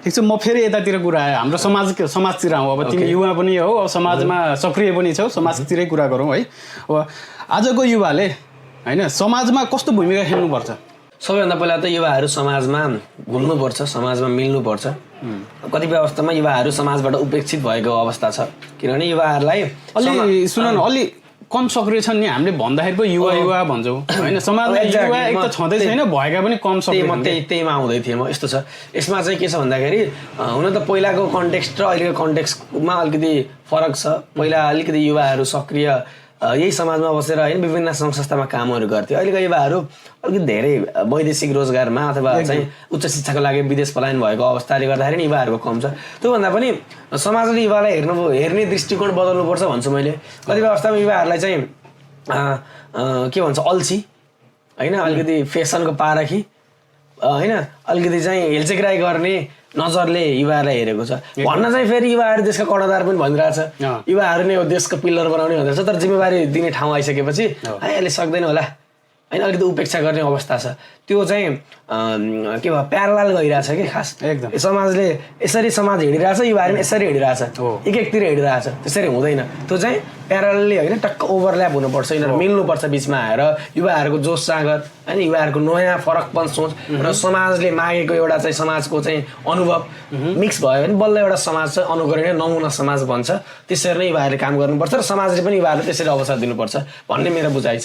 ठिक छ म फेरि यतातिर कुरा आयो हाम्रो समाजतिर आउँ अब तिमी युवा पनि हो अब समाजमा सक्रिय पनि छौ समाजतिरै कुरा गरौँ है अब आजको युवाले होइन समाजमा कस्तो भूमिका खेल्नुपर्छ सबैभन्दा पहिला त युवाहरू समाजमा घुल्नुपर्छ समाजमा मिल्नुपर्छ कतिपय अवस्थामा युवाहरू समाजबाट उपेक्षित भएको अवस्था छ किनभने युवाहरूलाई अलि सुन न अलि कम सक्रिय छन् नि हामीले भन्दाखेरि पो युवा भन्छौँ होइन समाजमा युवा एक त छँदै छैन भएका पनि कम सक्रिय त्यहीमा आउँदै थिएँ म यस्तो छ यसमा चाहिँ के छ भन्दाखेरि हुन त पहिलाको कन्टेक्स्ट र अहिलेको कन्टेक्स्टमा अलिकति फरक छ पहिला अलिकति युवाहरू सक्रिय यही समाजमा बसेर होइन विभिन्न सङ्घ संस्थामा कामहरू गर्थ्यो अहिलेको युवाहरू अलिकति धेरै वैदेशिक रोजगारमा अथवा चाहिँ उच्च शिक्षाको लागि विदेश पलायन भएको अवस्थाले गर्दाखेरि नि युवाहरूको कम छ त्योभन्दा पनि समाजले युवालाई हेर्ने दृष्टिकोण बदल्नुपर्छ भन्छु मैले कतिपय अवस्थामा युवाहरूलाई चाहिँ के भन्छ अल्छी होइन अलिकति फेसनको पारखी होइन अलिकति चाहिँ हेलचेक्राइ गर्ने नजरले युवाहरूलाई हेरेको छ भन्न चाहिँ फेरि युवाहरू देशका कर्णधार पनि भनिरहेछ युवाहरू नै हो देशको पिल्लर बनाउने भनिरहेछ तर जिम्मेवारी दिने ठाउँ आइसकेपछि अहिले सक्दैन होला होइन अलिकति उपेक्षा गर्ने अवस्था छ त्यो चाहिँ के भयो प्यारलाल गइरहेछ कि खास एकदम समाजले यसरी समाज हिँडिरहेछ युवाहरू यसरी हिँडिरहेछ एक हिँडिरहेछ त्यसरी हुँदैन त्यो चाहिँ प्यारलले होइन टक्क ओभरल्याप हुनुपर्छ यिनीहरू मिल्नुपर्छ बिचमा आएर युवाहरूको जोस जाँगर होइन युवाहरूको नयाँ फरकपन सोच र समाजले मागेको एउटा चाहिँ समाजको चाहिँ अनुभव मिक्स भयो भने बल्ल एउटा समाज चाहिँ अनुकरणीय नमुना समाज बन्छ त्यसरी नै युवाहरूले काम गर्नुपर्छ र समाजले पनि युवाहरूलाई त्यसरी अवसर दिनुपर्छ भन्ने मेरो बुझाइ छ